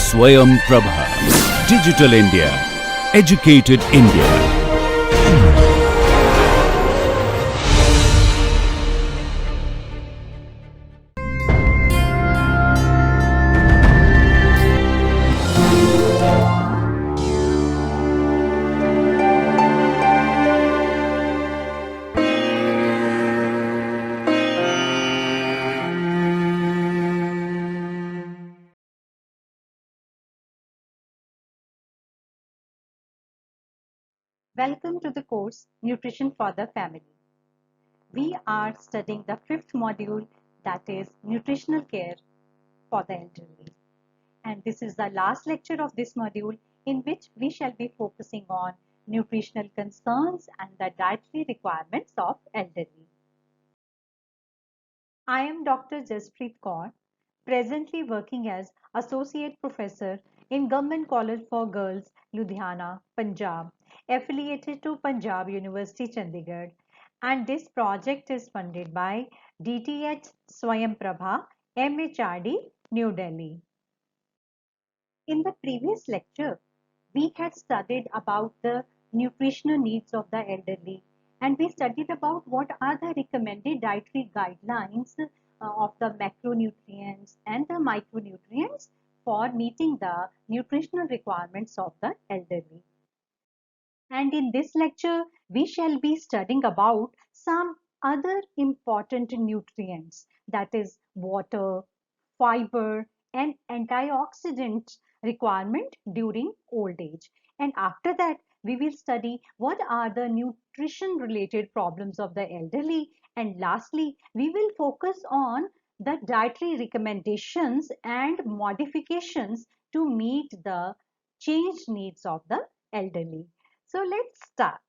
Swayam Prabha. Digital India. Educated India. Welcome to the course Nutrition for the Family. We are studying the fifth module, that is nutritional care for the elderly. And this is the last lecture of this module, in which we shall be focusing on nutritional concerns and the dietary requirements of elderly. I am Dr. Jaspreet Kaur, presently working as Associate Professor in Government College for Girls, Ludhiana, Punjab, affiliated to Punjab University, Chandigarh. And this project is funded by DTH Swayam Prabha, MHRD, New Delhi. In the previous lecture, we had studied about the nutritional needs of the elderly, and we studied about what are the recommended dietary guidelines of the macronutrients and the micronutrients for meeting the nutritional requirements of the elderly. And in this lecture, we shall be studying about some other important nutrients, that is water, fiber, and antioxidant requirement during old age. And after that, we will study what are the nutrition related problems of the elderly. And lastly, we will focus on the dietary recommendations and modifications to meet the changed needs of the elderly. So let's start.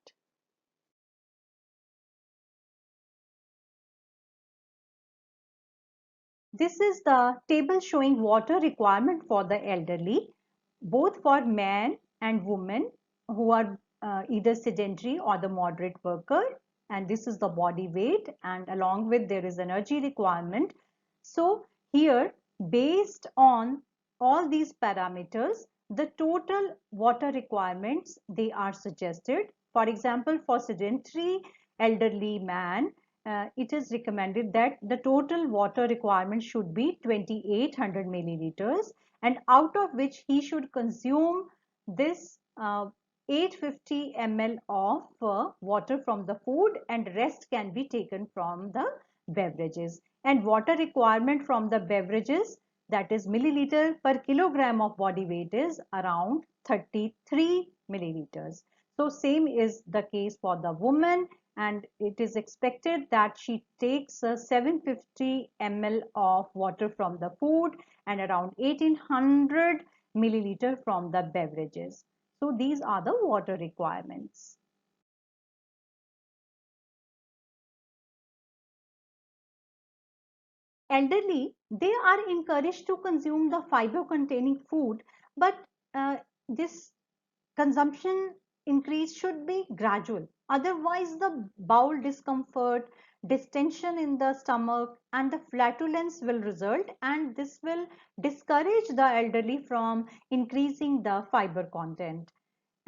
This is the table showing water requirement for the elderly, both for men and women who are either sedentary or the moderate worker. And this is the body weight, and along with there is energy requirement. So here, based on all these parameters, the total water requirements they are suggested. For example, for sedentary elderly man, it is recommended that the total water requirement should be 2800 milliliters, and out of which he should consume this 850 ml of water from the food, and rest can be taken from the beverages. And water requirement from the beverages, that is milliliter per kilogram of body weight, is around 33 milliliters. So same is the case for the woman, and it is expected that she takes 750 ml of water from the food and around 1800 milliliter from the beverages. So these are the water requirements. Elderly, they are encouraged to consume the fiber containing food, but this consumption increase should be gradual. Otherwise, the bowel discomfort, distension in the stomach, and the flatulence will result, and this will discourage the elderly from increasing the fiber content.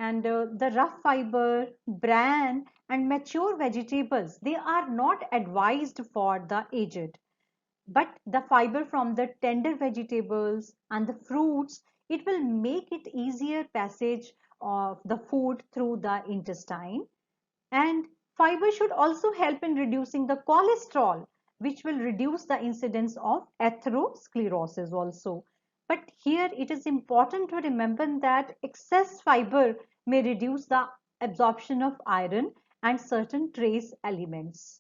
And the rough fiber, bran, and mature vegetables, they are not advised for the aged. But the fiber from the tender vegetables and the fruits, it will make it easier passage of the food through the intestine. And fiber should also help in reducing the cholesterol, which will reduce the incidence of atherosclerosis also. But here it is important to remember that excess fiber may reduce the absorption of iron and certain trace elements.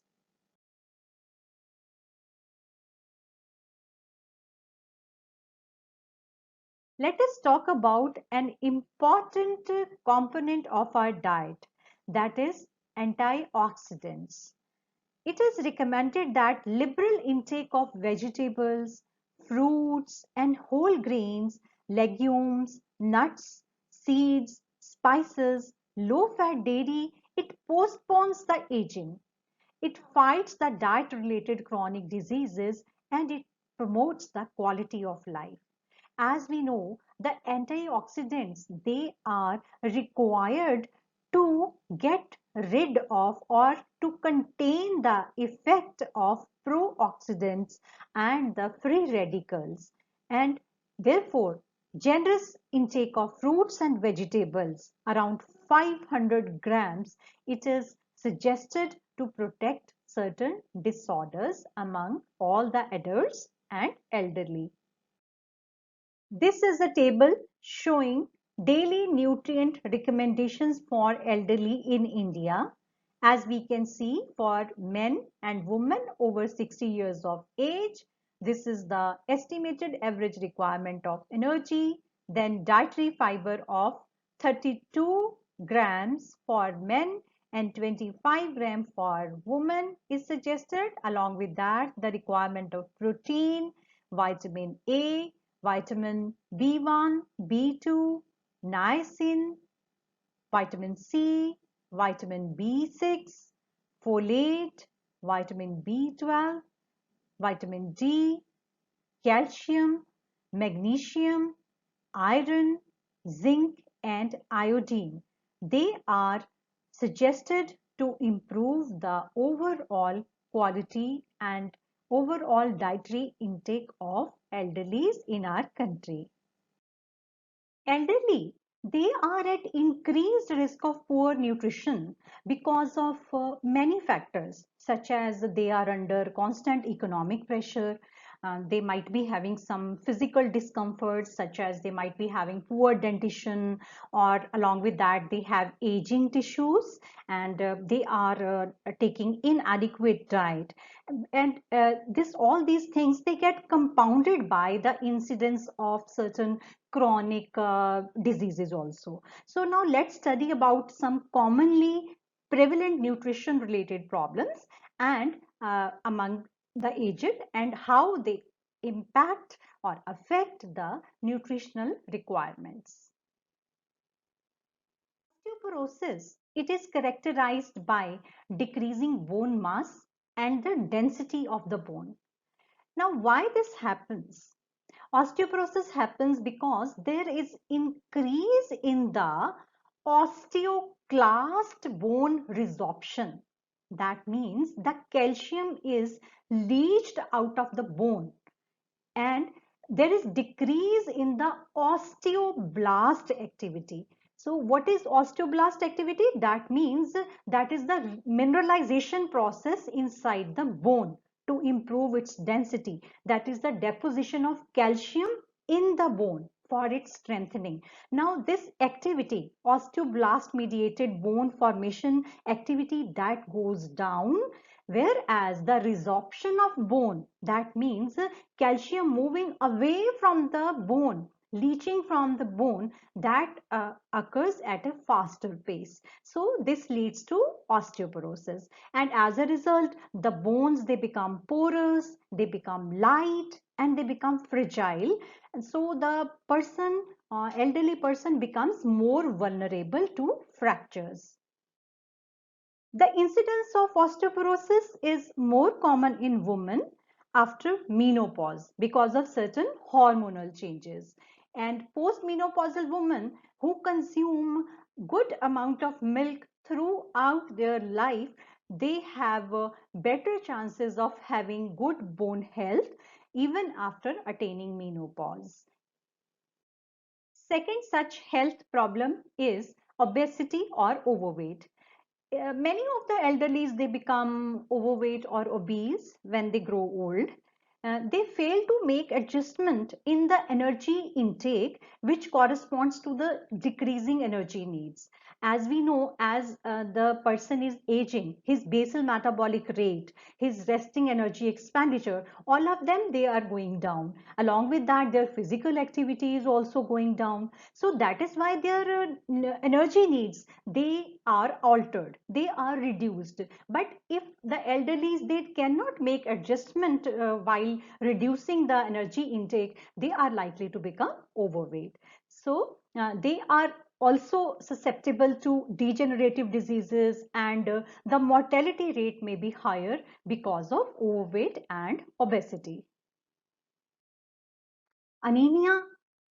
Let us talk about an important component of our diet, that is antioxidants. It is recommended that liberal intake of vegetables, fruits, and whole grains, legumes, nuts, seeds, spices, low-fat dairy, it postpones the aging. It fights the diet-related chronic diseases, and it promotes the quality of life. as we know, the antioxidants, they are required to get rid of or to contain the effect of pro-oxidants and the free radicals. And therefore, generous intake of fruits and vegetables, around 500 grams, it is suggested to protect certain disorders among all the adults and elderly. This is a table showing daily nutrient recommendations for elderly in India. As we can see, for men and women over 60 years of age, this is the estimated average requirement of energy, then dietary fiber of 32 grams for men and 25 grams for women is suggested. Along with that, the requirement of protein, vitamin A, vitamin B1, B2, niacin, vitamin C, vitamin B6, folate, vitamin B12, vitamin D, calcium, magnesium, iron, zinc, and iodine. They are suggested to improve the overall quality and overall dietary intake of elderlies in our country. Elderly, they are at increased risk of poor nutrition because of many factors, such as they are under constant economic pressure. They might be having some physical discomforts, such as they might be having poor dentition, or along with that, they have aging tissues, and they are taking inadequate diet. And this all these things, they get compounded by the incidence of certain chronic diseases also. So now let's study about some commonly prevalent nutrition related problems and among the aged, and how they impact or affect the nutritional requirements. Osteoporosis, it is characterized by decreasing bone mass and the density of the bone. Now, why this happens? Osteoporosis happens because there is increase in the osteoclast bone resorption. That means the calcium is leached out of the bone, and there is decrease in the osteoblast activity. So what is osteoblast activity? That means that is the mineralization process inside the bone to improve its density. That is the deposition of calcium in the bone for its strengthening. Now this activity, osteoblast mediated bone formation activity, that goes down, whereas the resorption of bone, that means calcium moving away from the bone, leaching from the bone, that occurs at a faster pace. So this leads to osteoporosis, and as a result, the bones, they become porous, they become light, and they become fragile, and so the person, elderly person, becomes more vulnerable to fractures. The incidence of osteoporosis is more common in women after menopause because of certain hormonal changes. And postmenopausal women who consume good amount of milk throughout their life, they have better chances of having good bone health even after attaining menopause. Second such health problem is obesity or overweight. Many of the elderlies, they become overweight or obese when they grow old. They fail to make adjustment in the energy intake, which corresponds to the decreasing energy needs. As we know, as the person is aging, his basal metabolic rate, his resting energy expenditure, all of them, they are going down. Along with that, their physical activity is also going down. So that is why their energy needs, they are altered, they are reduced. But if the elderlies, they cannot make adjustment while reducing the energy intake, they are likely to become overweight. So they are also susceptible to degenerative diseases, and the mortality rate may be higher because of overweight and obesity. Anemia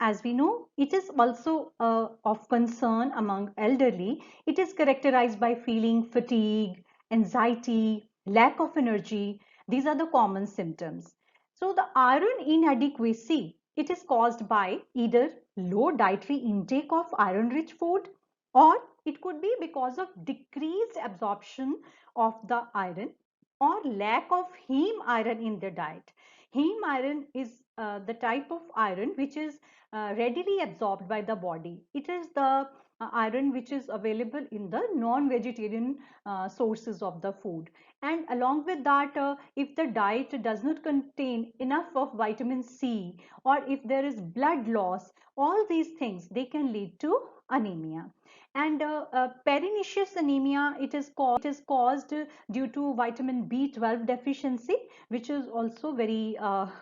as we know, it is also of concern among elderly. It is characterized by feeling fatigue, anxiety, lack of energy. These are the common symptoms. So the iron inadequacy, it is caused by either low dietary intake of iron-rich food, or it could be because of decreased absorption of the iron or lack of heme iron in the diet. Heme iron is the type of iron which is readily absorbed by the body. It is the iron which is available in the non-vegetarian sources of the food. And along with that, if the diet does not contain enough of vitamin C, or if there is blood loss, all these things, they can lead to anemia. And pernicious anemia, it is caused due to vitamin B12 deficiency, which is also very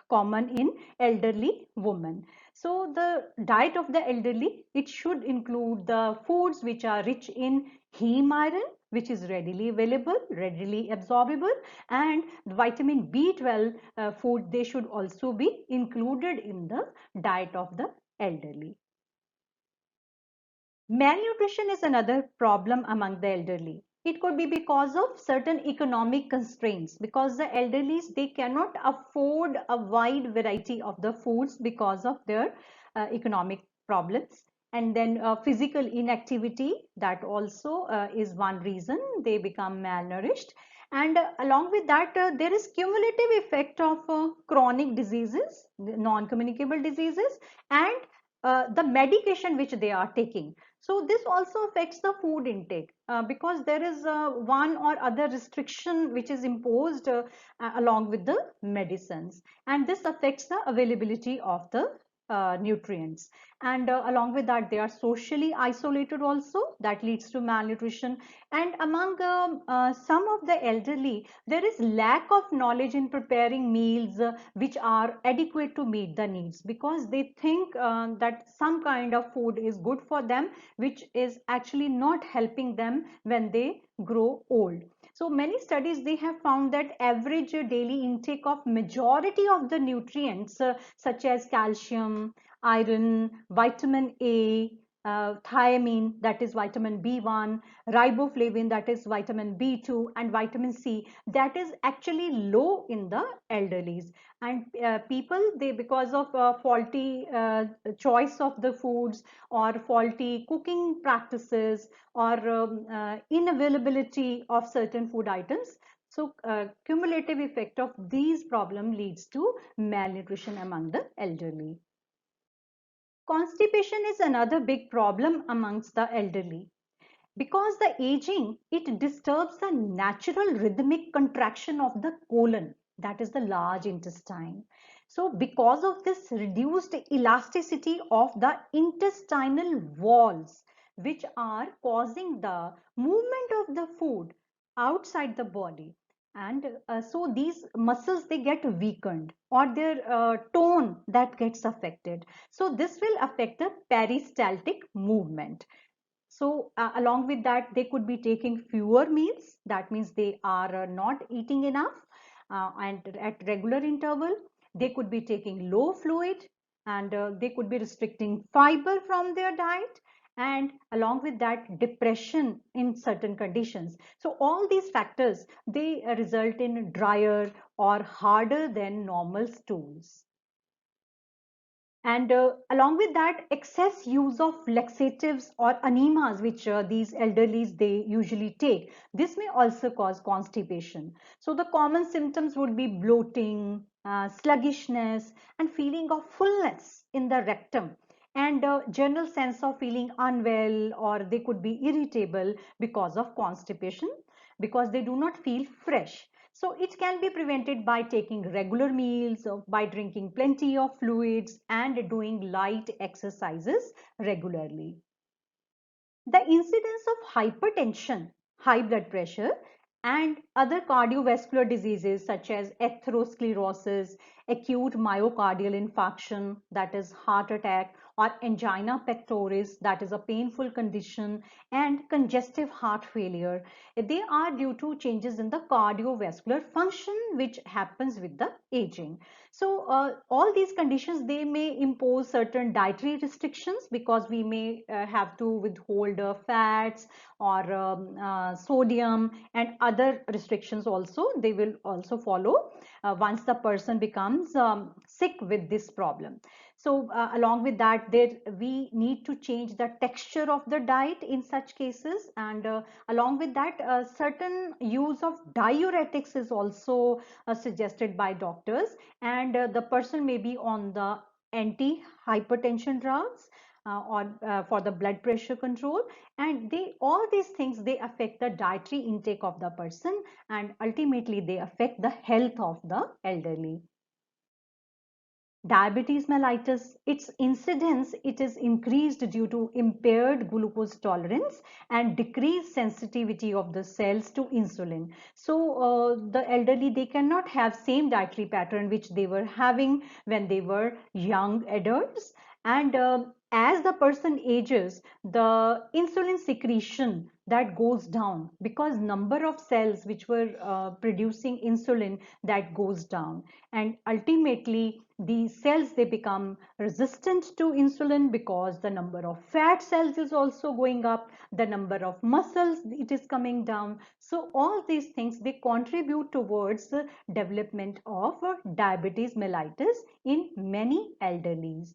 common in elderly women. So the diet of the elderly, it should include the foods which are rich in heme iron, which is readily available, readily absorbable, and vitamin B12 food, they should also be included in the diet of the elderly. Malnutrition is another problem among the elderly. It could be because of certain economic constraints, because the elderly, they cannot afford a wide variety of the foods because of their economic problems. And then physical inactivity, that also is one reason they become malnourished. And along with that, there is cumulative effect of chronic diseases, non-communicable diseases, and the medication which they are taking. So this also affects the food intake because there is one or other restriction which is imposed along with the medicines, and this affects the availability of the nutrients. And along with that, they are socially isolated also, that leads to malnutrition. And among some of the elderly, there is lack of knowledge in preparing meals which are adequate to meet the needs, because they think that some kind of food is good for them, which is actually not helping them when they grow old. So many studies, they have found that average daily intake of majority of the nutrients such as calcium, iron, vitamin A, thiamine, that is vitamin B1, riboflavin, that is vitamin B2, and vitamin C, that is actually low in the elderlies. And people, they, because of faulty choice of the foods, or faulty cooking practices, or inavailability of certain food items, so cumulative effect of these problem leads to malnutrition among the elderly. Constipation is another big problem amongst the elderly. Because the aging, it disturbs the natural rhythmic contraction of the colon, that is the large intestine. So because of this reduced elasticity of the intestinal walls, which are causing the movement of the food outside the body, and so these muscles, they get weakened, or their tone that gets affected. So this will affect the peristaltic movement. So along with that, they could be taking fewer meals. That means they are not eating enough and at regular interval. They could be taking low fluid, and they could be restricting fiber from their diet. And along with that, depression in certain conditions. So all these factors, they result in drier or harder than normal stools. And along with that, excess use of laxatives or enemas, which these elderlies, they usually take, this may also cause constipation. So the common symptoms would be bloating, sluggishness, and feeling of fullness in the rectum, and general sense of feeling unwell, or they could be irritable because of constipation, because they do not feel fresh. So it can be prevented by taking regular meals, or by drinking plenty of fluids, and doing light exercises regularly. The incidence of hypertension, high blood pressure, and other cardiovascular diseases such as atherosclerosis, acute myocardial infarction, that is heart attack, or angina pectoris, that is a painful condition, and congestive heart failure. They are due to changes in the cardiovascular function which happens with the aging. So all these conditions, they may impose certain dietary restrictions, because we may have to withhold fats or sodium, and other restrictions also they will also follow once the person becomes sick with this problem. So along with that, there we need to change the texture of the diet in such cases, and along with that, certain use of diuretics is also suggested by doctors, and the person may be on the anti-hypertension drugs or for the blood pressure control, and they all these things, they affect the dietary intake of the person, and ultimately they affect the health of the elderly. Diabetes mellitus, its incidence, it is increased due to impaired glucose tolerance and decreased sensitivity of the cells to insulin. So the elderly, they cannot have same dietary pattern which they were having when they were young adults. And as the person ages, the insulin secretion that goes down, because number of cells which were producing insulin, that goes down, and ultimately the cells, they become resistant to insulin, because the number of fat cells is also going up, the number of muscles, it is coming down. So all these things, they contribute towards the development of diabetes mellitus in many elderlies.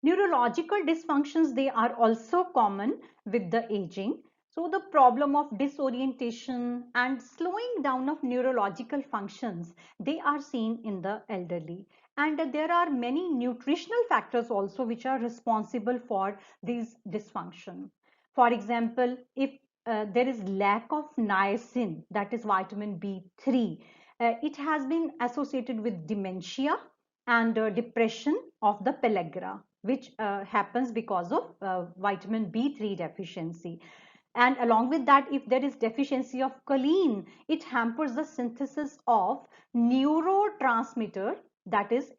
Neurological dysfunctions, they are also common with the aging. So the problem of disorientation and slowing down of neurological functions, they are seen in the elderly. And there are many nutritional factors also which are responsible for these dysfunction. For example, if there is lack of niacin, that is vitamin B3, it has been associated with dementia and depression of the pellagra, which happens because of vitamin B3 deficiency. And along with that, if there is deficiency of choline, it hampers the synthesis of neurotransmitter, that is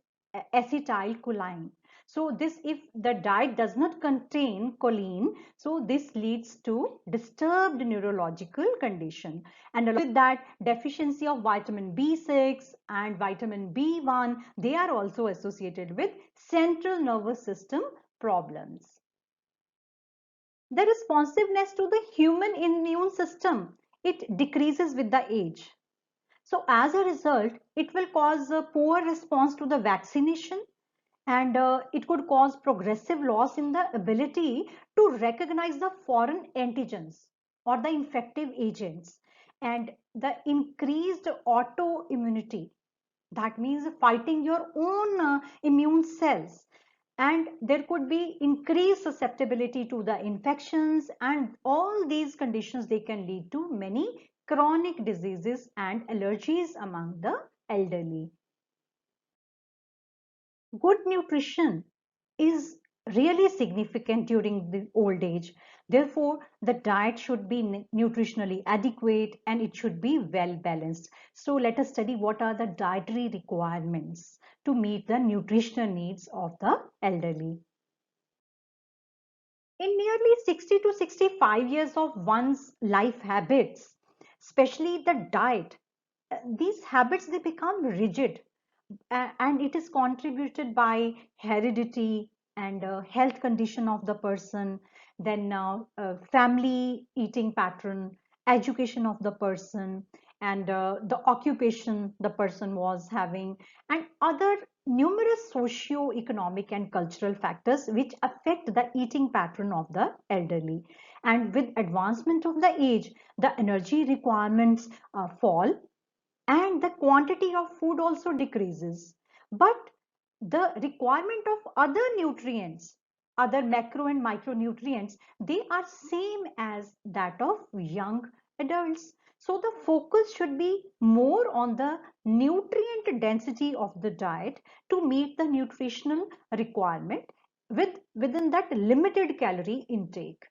acetylcholine. So this, if the diet does not contain choline, so this leads to disturbed neurological condition. And along with that, deficiency of vitamin B6 and vitamin B1, they are also associated with central nervous system problems. The responsiveness to the human immune system, it decreases with the age. So as a result, it will cause a poor response to the vaccination, and it could cause progressive loss in the ability to recognize the foreign antigens or the infective agents, and the increased autoimmunity, that means fighting your own immune cells, and there could be increased susceptibility to the infections, and all these conditions, they can lead to many chronic diseases and allergies among the elderly. Good nutrition is really significant during the old age. Therefore, the diet should be nutritionally adequate, and it should be well balanced. So let us study what are the dietary requirements to meet the nutritional needs of the elderly. In nearly 60 to 65 years of one's life habits, especially the diet, these habits, they become rigid, and it is contributed by heredity and health condition of the person, then family eating pattern, education of the person, and the occupation the person was having, and other numerous socio-economic and cultural factors which affect the eating pattern of the elderly. And with advancement of the age, the energy requirements fall, and the quantity of food also decreases, but the requirement of other nutrients, other macro and micronutrients, they are same as that of young adults. So the focus should be more on the nutrient density of the diet to meet the nutritional requirement within that limited calorie intake.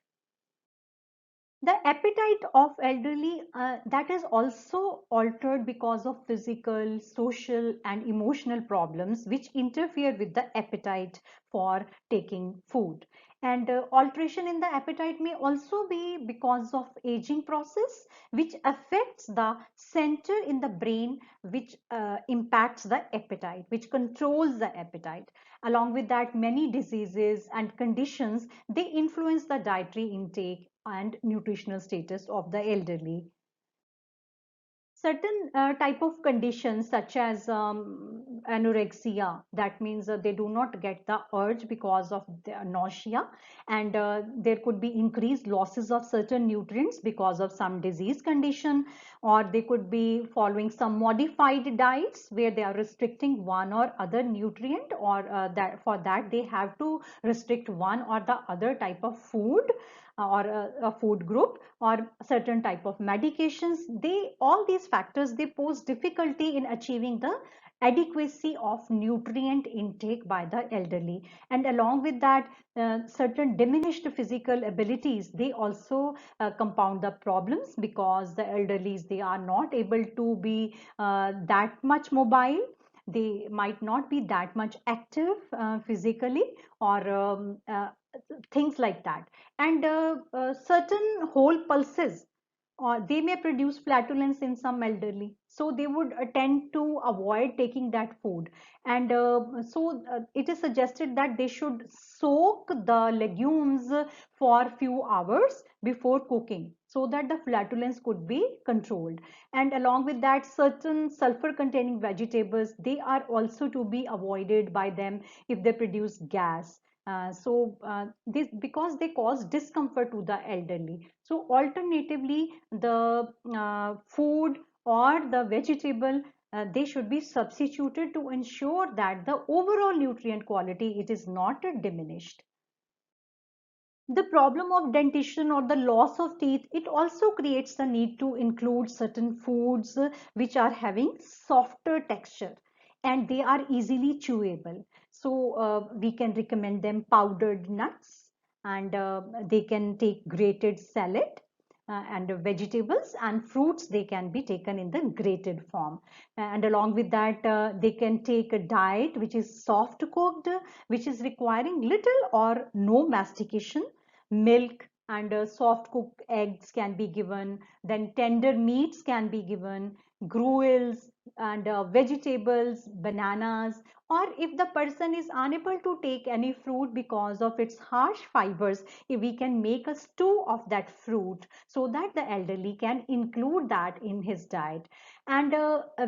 The appetite of elderly that is also altered because of physical, social, and emotional problems which interfere with the appetite for taking food. And alteration in the appetite may also be because of aging process, which affects the center in the brain, which impacts the appetite, which controls the appetite. Along with that, many diseases and conditions, they influence the dietary intake and nutritional status of the elderly. Certain type of conditions such as anorexia, that means they do not get the urge because of the nausea, and there could be increased losses of certain nutrients because of some disease condition, or they could be following some modified diets where they are restricting one or other nutrient, or that for that they have to restrict one or the other type of food, or a food group, or certain type of medications. They, all these factors, they pose difficulty in achieving the adequacy of nutrient intake by the elderly. And along with that, certain diminished physical abilities, they also compound the problems, because the elderlies, they are not able to be that much mobile, they might not be that much active physically, or things like that. And certain whole pulses, they may produce flatulence in some elderly, so they would tend to avoid taking that food. And it is suggested that they should soak the legumes for few hours before cooking, so that the flatulence could be controlled. And along with that, certain sulfur containing vegetables, they are also to be avoided by them if they produce gas. This, because they cause discomfort to the elderly. So alternatively, the food or the vegetable, they should be substituted to ensure that the overall nutrient quality, it is not diminished. The problem of dentition or the loss of teeth, it also creates the need to include certain foods which are having softer texture and they are easily chewable. So we can recommend them powdered nuts, and they can take grated salad, and vegetables and fruits, they can be taken in the grated form. And along with that, they can take a diet which is soft cooked, which is requiring little or no mastication. Milk and soft cooked eggs can be given, then tender meats can be given, gruels and vegetables, bananas, or if the person is unable to take any fruit because of its harsh fibers, if we can make a stew of that fruit so that the elderly can include that in his diet. And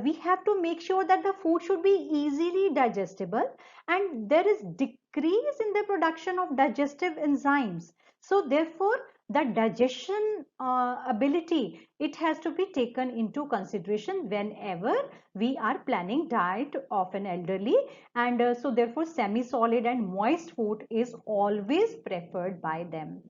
we have to make sure that the food should be easily digestible, and there is decrease in the production of digestive enzymes. So therefore, the digestion ability, it has to be taken into consideration whenever we are planning diet of an elderly. And so therefore, semi-solid and moist food is always preferred by them.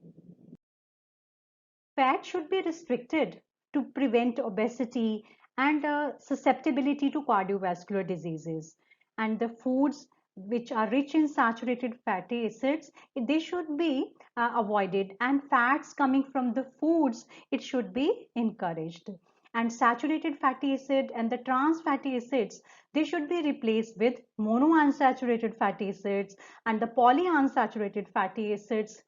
Fat should be restricted to prevent obesity and susceptibility to cardiovascular diseases. And the foods which are rich in saturated fatty acids, they should be avoided. And fats coming from the foods, it should be encouraged. And saturated fatty acid and the trans fatty acids, they should be replaced with monounsaturated fatty acids and the polyunsaturated fatty acids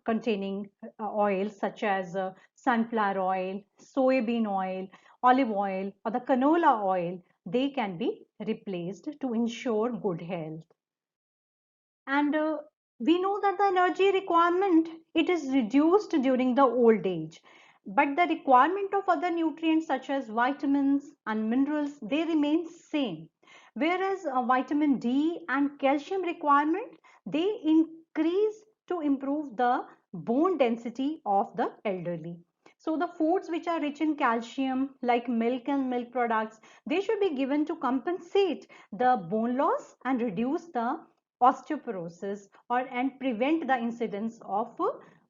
containing oils such as sunflower oil, soybean oil, olive oil, or the canola oil. They can be replaced to ensure good health. And we know that the energy requirement, it is reduced during the old age, but the requirement of other nutrients such as vitamins and minerals, they remain same. Whereas vitamin D and calcium requirement, they increase to improve the bone density of the elderly. So the foods which are rich in calcium, like milk and milk products, they should be given to compensate the bone loss and reduce the osteoporosis, or and prevent the incidence of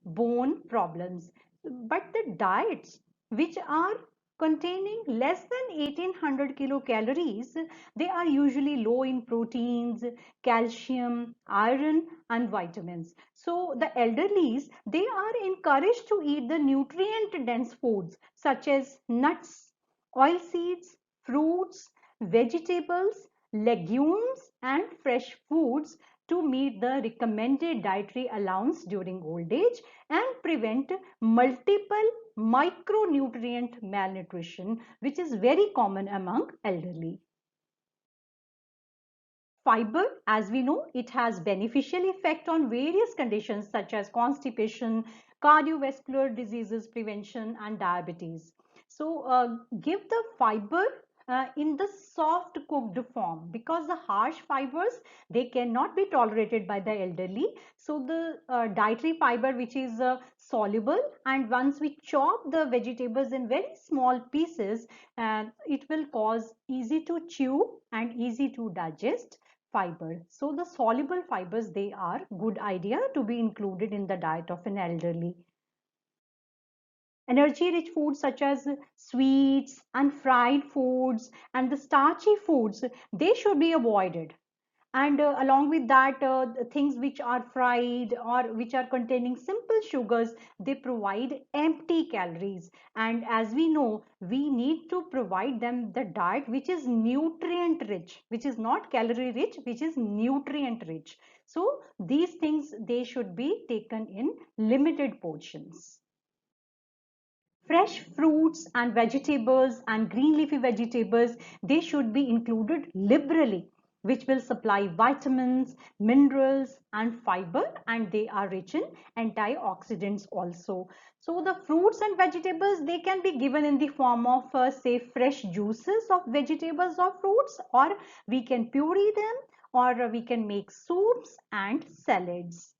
bone problems. But the diets which are containing less than 1800 kilocalories. They are usually low in proteins, calcium, iron, and vitamins. So the elderlies, they are encouraged to eat the nutrient dense foods such as nuts, oil seeds, fruits, vegetables, legumes, and fresh foods to meet the recommended dietary allowance during old age and prevent multiple micronutrient malnutrition, which is very common among elderly. Fiber, as we know, it has beneficial effect on various conditions such as constipation, cardiovascular diseases prevention, and diabetes. So give the fiber in the soft cooked form, because the harsh fibers, they cannot be tolerated by the elderly. So the dietary fiber which is soluble, and once we chop the vegetables in very small pieces, it will cause easy to chew and easy to digest fiber. So the soluble fibers, they are good idea to be included in the diet of an elderly. Energy rich foods such as sweets and fried foods and the starchy foods, they should be avoided. And along with that, things which are fried or which are containing simple sugars, they provide empty calories. And as we know, we need to provide them the diet which is nutrient rich, which is not calorie rich, which is nutrient rich. So these things, they should be taken in limited portions. Fresh fruits and vegetables and green leafy vegetables, they should be included liberally, which will supply vitamins, minerals, and fiber, and they are rich in antioxidants also. So the fruits and vegetables, they can be given in the form of say fresh juices of vegetables or fruits, or we can puree them, or we can make soups and salads.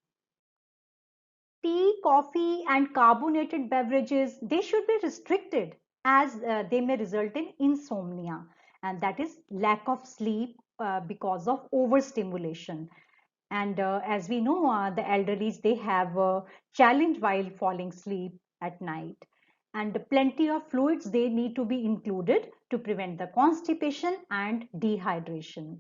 Tea, coffee, and carbonated beverages, they should be restricted, as they may result in insomnia, and that is lack of sleep because of overstimulation. And as we know, the elderlies, they have a challenge while falling asleep at night. And plenty of fluids, they need to be included to prevent the constipation and dehydration.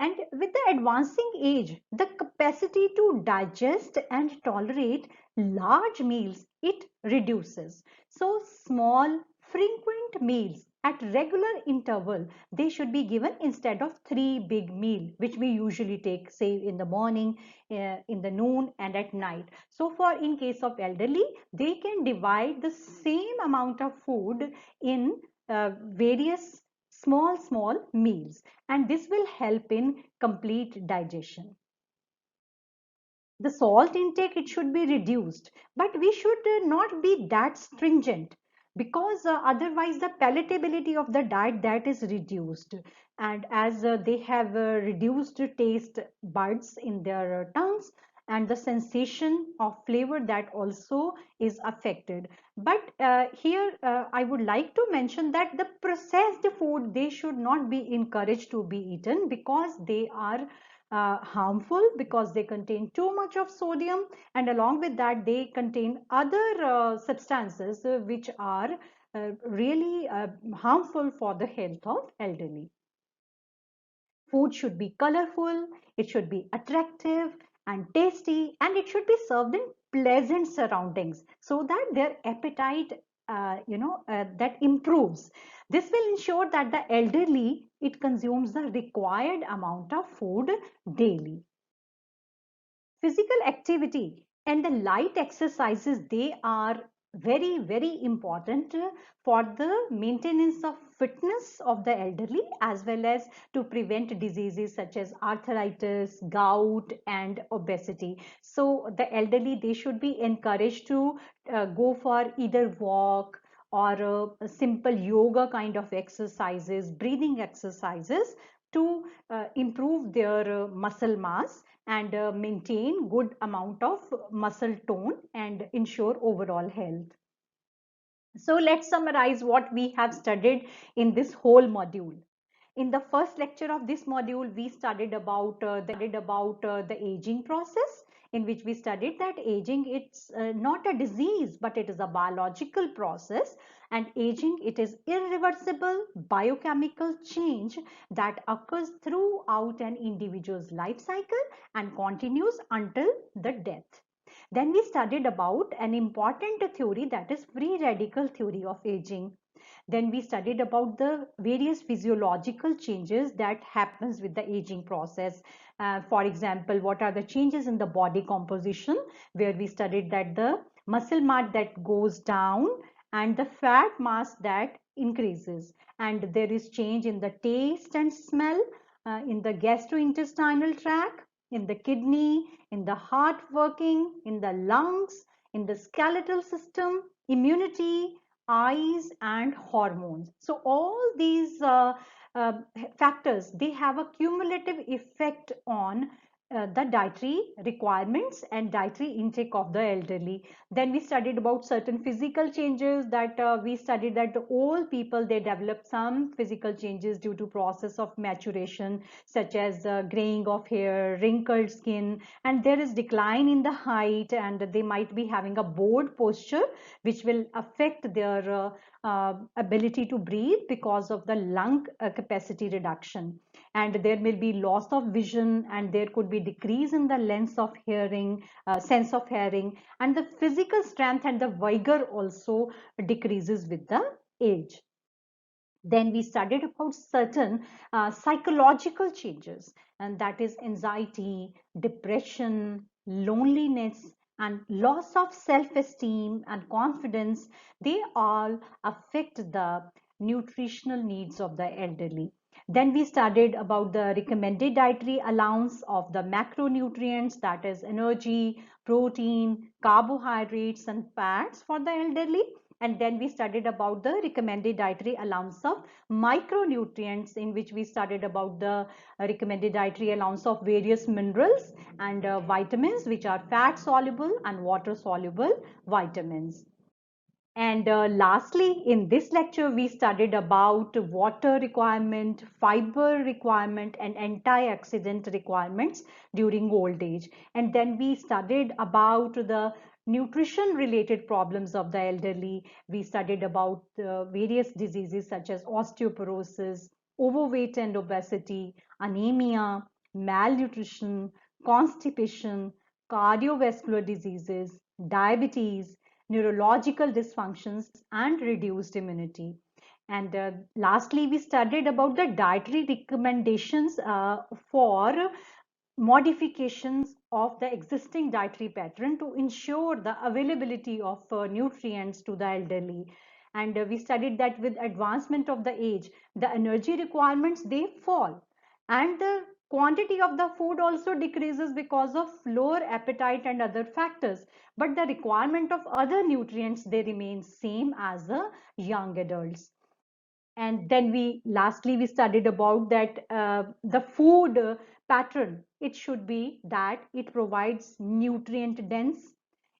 And with the advancing age, the capacity to digest and tolerate large meals, it reduces. So small, frequent meals at regular interval, they should be given instead of three big meal, which we usually take, say in the morning, in the noon, and at night. So for in case of elderly, they can divide the same amount of food in various small meals, and this will help in complete digestion. The salt intake, it should be reduced, but we should not be that stringent, because otherwise the palatability of the diet, that is reduced, and as they have reduced taste buds in their tongues, and the sensation of flavor, that also is affected. But here I would like to mention that the processed food, they should not be encouraged to be eaten, because they are harmful, because they contain too much of sodium, and along with that they contain other substances which are really harmful for the health of elderly. Food should be colorful, it should be attractive and tasty, and it should be served in pleasant surroundings, so that their appetite that improves. This will ensure that the elderly, it consumes the required amount of food daily. Physical activity and the light exercises, they are very important for the maintenance of fitness of the elderly, as well as to prevent diseases such as arthritis, gout, and obesity. So the elderly, they should be encouraged to go for either walk or a simple yoga kind of exercises, breathing exercises, to improve their muscle mass, and maintain good amount of muscle tone and ensure overall health. So let's summarize what we have studied in this whole module. In the first lecture of this module, we studied about the aging process, in which we studied that aging, it's not a disease, but it is a biological process, And aging, it is irreversible biochemical change that occurs throughout an individual's life cycle and continues until the death. Then we studied about an important theory, that is free radical theory of aging. Then we studied about the various physiological changes that happens with the aging process. For example, what are the changes in the body composition, where we studied that the muscle mass that goes down and the fat mass that increases, and there is change in the taste and smell, in the gastrointestinal tract, in the kidney, in the heart working, in the lungs, in the skeletal system, immunity, eyes, and hormones. So all these uh, factors, they have a cumulative effect on the dietary requirements and dietary intake of the elderly. Then we studied about certain physical changes, that we studied that the old people, they develop some physical changes due to process of maturation, such as graying of hair, wrinkled skin, and there is decline in the height, and they might be having a bowed posture, which will affect their ability to breathe because of the lung capacity reduction. And there will be loss of vision, and there could be decrease in the length of hearing, sense of hearing, and the physical strength and the vigor also decreases with the age. Then we studied about certain psychological changes, and that is anxiety, depression, loneliness, and loss of self-esteem and confidence. They all affect the nutritional needs of the elderly. Then we studied about the recommended dietary allowance of the macronutrients, that is energy, protein, carbohydrates, and fats for the elderly. And then we studied about the recommended dietary allowance of micronutrients, in which we studied about the recommended dietary allowance of various minerals and vitamins, which are fat soluble and water soluble vitamins. And lastly, in this lecture, we studied about water requirement, fiber requirement, and antioxidant requirements during old age. And then we studied about the nutrition related problems of the elderly. We studied about various diseases such as osteoporosis, overweight and obesity, anemia, malnutrition, constipation, cardiovascular diseases, diabetes, neurological dysfunctions, and reduced immunity. And lastly, we studied about the dietary recommendations for modifications of the existing dietary pattern to ensure the availability of nutrients to the elderly. And we studied that with advancement of the age, the energy requirements, they fall, and the quantity of the food also decreases because of lower appetite and other factors, but the requirement of other nutrients, they remain same as the young adults. And then we lastly we studied about that the food pattern, it should be that it provides nutrient dense,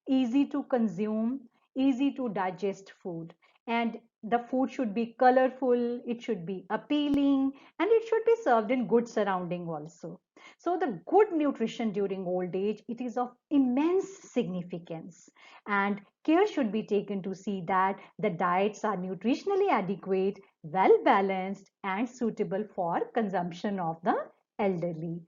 easy to consume, easy to digest food. And the food should be colorful, it should be appealing, and it should be served in good surrounding also. So the good nutrition during old age, it is of immense significance, and care should be taken to see that the diets are nutritionally adequate, well balanced, and suitable for consumption of the elderly.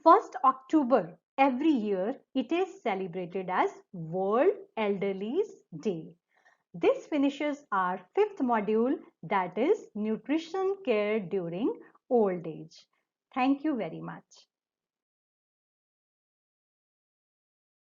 1st October every year, it is celebrated as World Elderly's Day. This finishes our 5th module, that is nutrition care during old age. Thank you very much.